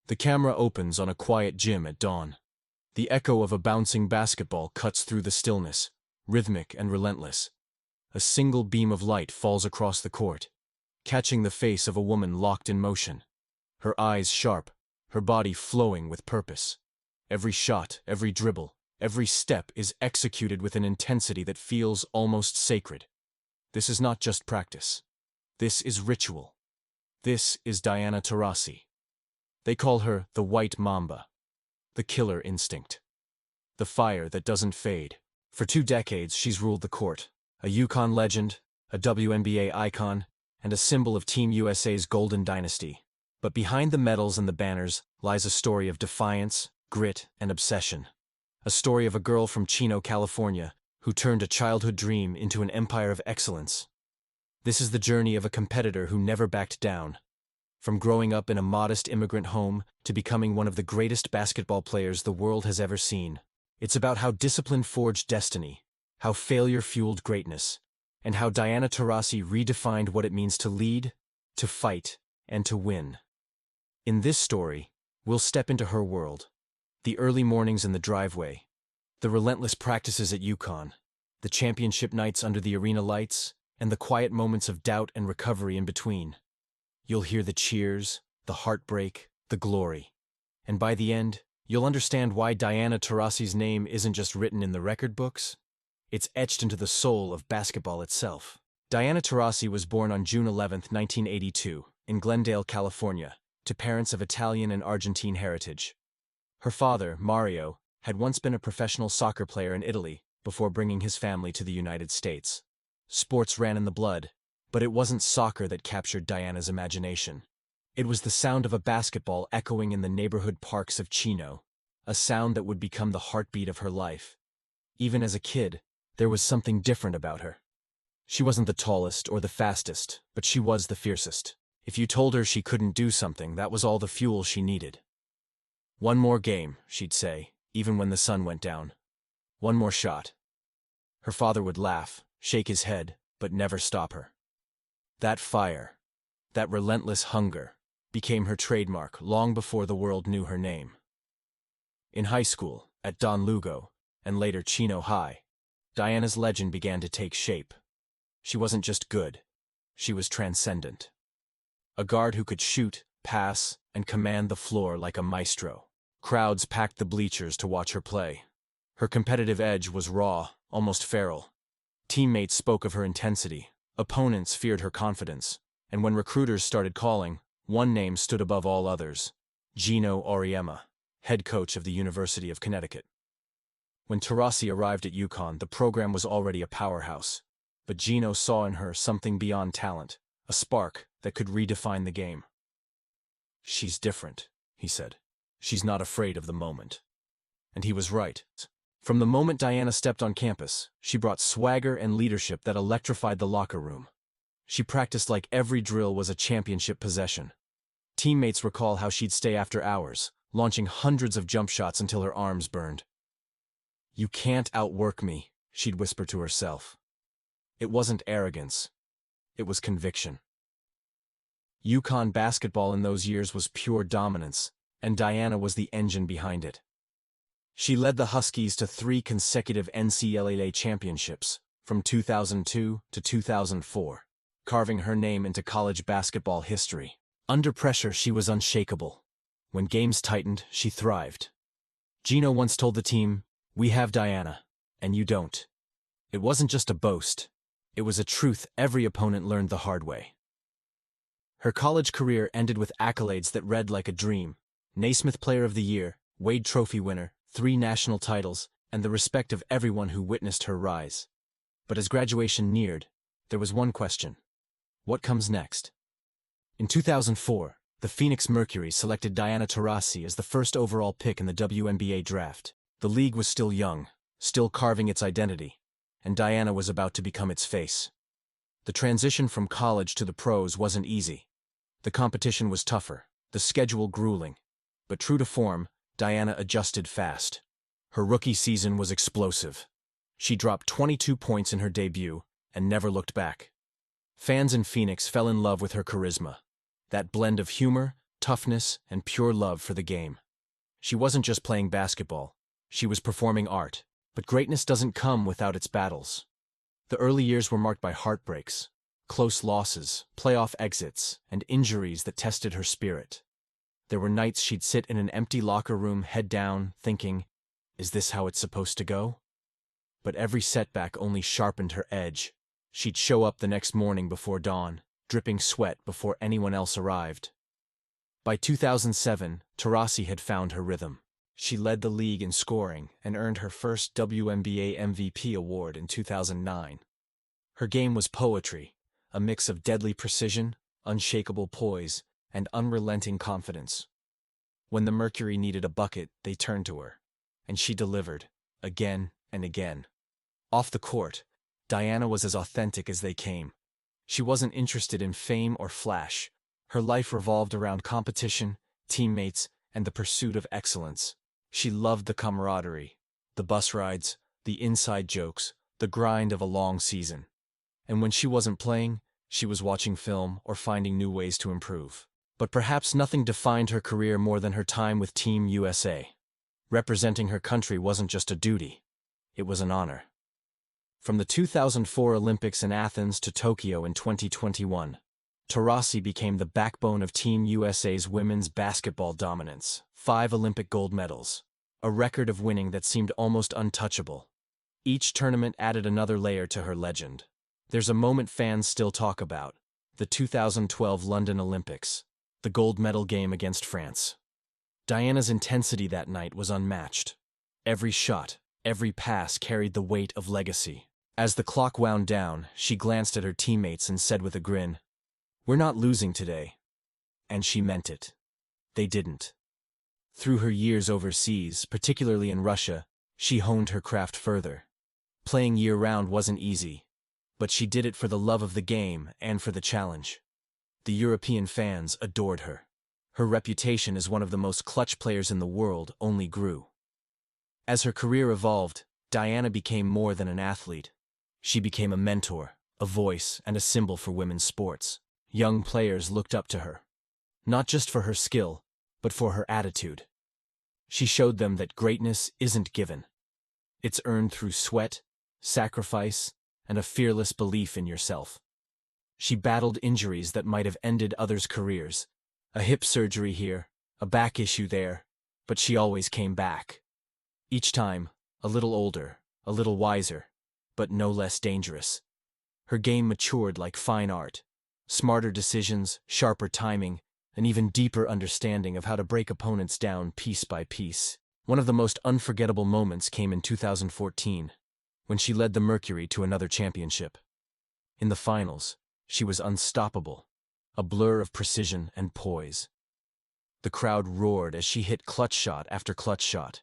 The camera opens on a quiet gym at dawn. The echo of a bouncing basketball cuts through the stillness, rhythmic and relentless. A single beam of light falls across the court, catching the face of a woman locked in motion. Her eyes sharp, her body flowing with purpose. Every shot, every dribble, every step is executed with an intensity that feels almost sacred. This is not just practice. This is ritual. This is Diana Taurasi. They call her the White Mamba, the killer instinct, the fire that doesn't fade. For 2 decades, she's ruled the court, a UConn legend, a WNBA icon, and a symbol of Team USA's golden dynasty. But behind the medals and the banners lies a story of defiance, grit, and obsession. A story of a girl from Chino, California, who turned a childhood dream into an empire of excellence. This is the journey of a competitor who never backed down. From growing up in a modest immigrant home to becoming one of the greatest basketball players the world has ever seen. It's about how discipline forged destiny, how failure fueled greatness, and how Diana Taurasi redefined what it means to lead, to fight, and to win. In this story, we'll step into her world. The early mornings in the driveway, the relentless practices at UConn, the championship nights under the arena lights, and the quiet moments of doubt and recovery in between. You'll hear the cheers, the heartbreak, the glory. And by the end, you'll understand why Diana Taurasi's name isn't just written in the record books. It's etched into the soul of basketball itself. Diana Taurasi was born on June 11, 1982, in Glendale, California, to parents of Italian and Argentine heritage. Her father, Mario, had once been a professional soccer player in Italy before bringing his family to the United States. Sports ran in the blood, but it wasn't soccer that captured Diana's imagination. It was the sound of a basketball echoing in the neighborhood parks of Chino, a sound that would become the heartbeat of her life. Even as a kid, there was something different about her. She wasn't the tallest or the fastest, but she was the fiercest. If you told her she couldn't do something, that was all the fuel she needed. One more game, she'd say, even when the sun went down. One more shot. Her father would laugh, shake his head, but never stop her. That fire, that relentless hunger, became her trademark long before the world knew her name. In high school, at Don Lugo, and later Chino High, Diana's legend began to take shape. She wasn't just good, she was transcendent. A guard who could shoot, pass, and command the floor like a maestro. Crowds packed the bleachers to watch her play. Her competitive edge was raw, almost feral. Teammates spoke of her intensity, opponents feared her confidence, and when recruiters started calling, one name stood above all others: Gino Auriemma, head coach of the University of Connecticut. When Taurasi arrived at UConn, the program was already a powerhouse, but Gino saw in her something beyond talent, a spark that could redefine the game. "She's different," he said. "She's not afraid of the moment." And he was right. From the moment Diana stepped on campus, she brought swagger and leadership that electrified the locker room. She practiced like every drill was a championship possession. Teammates recall how she'd stay after hours, launching hundreds of jump shots until her arms burned. "You can't outwork me," she'd whisper to herself. It wasn't arrogance. It was conviction. UConn basketball in those years was pure dominance, and Diana was the engine behind it. She led the Huskies to 3 consecutive NCAA championships, from 2002 to 2004, carving her name into college basketball history. Under pressure, she was unshakable. When games tightened, she thrived. Gino once told the team, "We have Diana, and you don't." It wasn't just a boast. It was a truth every opponent learned the hard way. Her college career ended with accolades that read like a dream: Naismith Player of the Year, Wade Trophy winner, 3 national titles, and the respect of everyone who witnessed her rise. But as graduation neared, there was one question: what comes next? In 2004, the Phoenix Mercury selected Diana Taurasi as the first overall pick in the WNBA draft. The league was still young, still carving its identity, and Diana was about to become its face. The transition from college to the pros wasn't easy. The competition was tougher, the schedule grueling, but true to form, Diana adjusted fast. Her rookie season was explosive. She dropped 22 points in her debut and never looked back. Fans in Phoenix fell in love with her charisma, that blend of humor, toughness, and pure love for the game. She wasn't just playing basketball, she was performing art. But greatness doesn't come without its battles. The early years were marked by heartbreaks, close losses, playoff exits, and injuries that tested her spirit. There were nights she'd sit in an empty locker room, head down, thinking, is this how it's supposed to go? But every setback only sharpened her edge. She'd show up the next morning before dawn, dripping sweat before anyone else arrived. By 2007, Taurasi had found her rhythm. She led the league in scoring and earned her first WNBA MVP award in 2009. Her game was poetry, a mix of deadly precision, unshakable poise, and unrelenting confidence. When the Mercury needed a bucket, they turned to her, and she delivered, again and again. Off the court, Diana was as authentic as they came. She wasn't interested in fame or flash. Her life revolved around competition, teammates, and the pursuit of excellence. She loved the camaraderie, the bus rides, the inside jokes, the grind of a long season. And when she wasn't playing, she was watching film or finding new ways to improve. But perhaps nothing defined her career more than her time with Team USA. Representing her country wasn't just a duty, it was an honor. From the 2004 Olympics in Athens to Tokyo in 2021, Taurasi became the backbone of Team USA's women's basketball dominance. 5 Olympic gold medals, a record of winning that seemed almost untouchable. Each tournament added another layer to her legend. There's a moment fans still talk about, the 2012 London Olympics, the gold medal game against France. Diana's intensity that night was unmatched. Every shot, every pass carried the weight of legacy. As the clock wound down, she glanced at her teammates and said with a grin, "We're not losing today." And she meant it. They didn't. Through her years overseas, particularly in Russia, she honed her craft further. Playing year-round wasn't easy, but she did it for the love of the game and for the challenge. The European fans adored her. Her reputation as one of the most clutch players in the world only grew. As her career evolved, Diana became more than an athlete. She became a mentor, a voice, and a symbol for women's sports. Young players looked up to her, not just for her skill, but for her attitude. She showed them that greatness isn't given. It's earned through sweat, sacrifice, and a fearless belief in yourself. She battled injuries that might have ended others' careers. A hip surgery here, a back issue there, but she always came back. Each time, a little older, a little wiser, but no less dangerous. Her game matured like fine art. Smarter decisions, sharper timing, an even deeper understanding of how to break opponents down piece by piece. One of the most unforgettable moments came in 2014, when she led the Mercury to another championship. In the finals, she was unstoppable, a blur of precision and poise. The crowd roared as she hit clutch shot after clutch shot.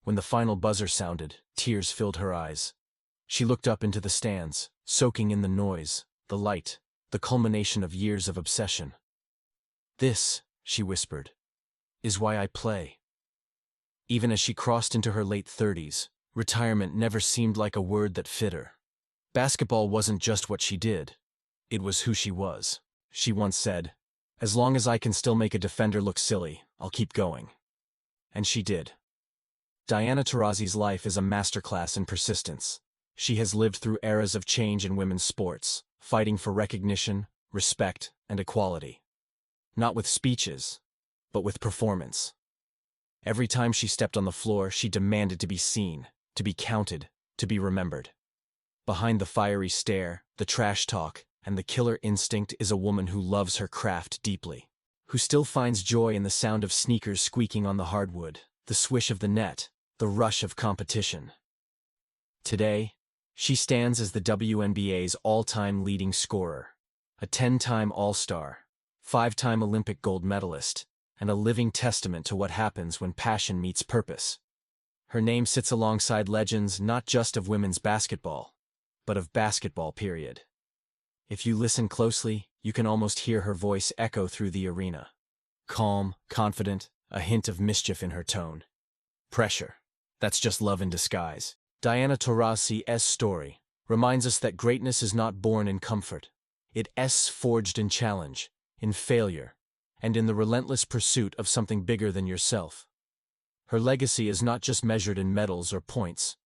When the final buzzer sounded, tears filled her eyes. She looked up into the stands, soaking in the noise, the light, the culmination of years of obsession. "This," she whispered, "is why I play." Even as she crossed into her late 30s, retirement never seemed like a word that fit her. Basketball wasn't just what she did, it was who she was. She once said, "As long as I can still make a defender look silly, I'll keep going." And she did. Diana Taurasi's life is a masterclass in persistence. She has lived through eras of change in women's sports, fighting for recognition, respect, and equality. Not with speeches, but with performance. Every time she stepped on the floor, she demanded to be seen, to be counted, to be remembered. Behind the fiery stare, the trash talk, and the killer instinct is a woman who loves her craft deeply, who still finds joy in the sound of sneakers squeaking on the hardwood, the swish of the net, the rush of competition. Today, she stands as the WNBA's all-time leading scorer, a 10-time All-Star, 5-time Olympic gold medalist, and a living testament to what happens when passion meets purpose. Her name sits alongside legends not just of women's basketball, but of basketball, period. If you listen closely, you can almost hear her voice echo through the arena. Calm, confident, a hint of mischief in her tone. Pressure. That's just love in disguise. Diana Taurasi's story reminds us that greatness is not born in comfort. It's forged in challenge, in failure, and in the relentless pursuit of something bigger than yourself. Her legacy is not just measured in medals or points,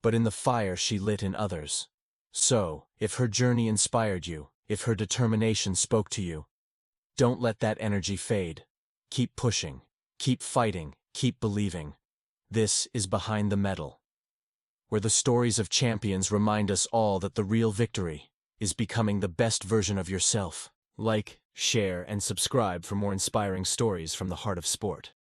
but in the fire she lit in others. So, if her journey inspired you, if her determination spoke to you, don't let that energy fade. Keep pushing, keep fighting, keep believing. This is Behind the Medal, where the stories of champions remind us all that the real victory is becoming the best version of yourself. Like, share, and subscribe for more inspiring stories from the heart of sport.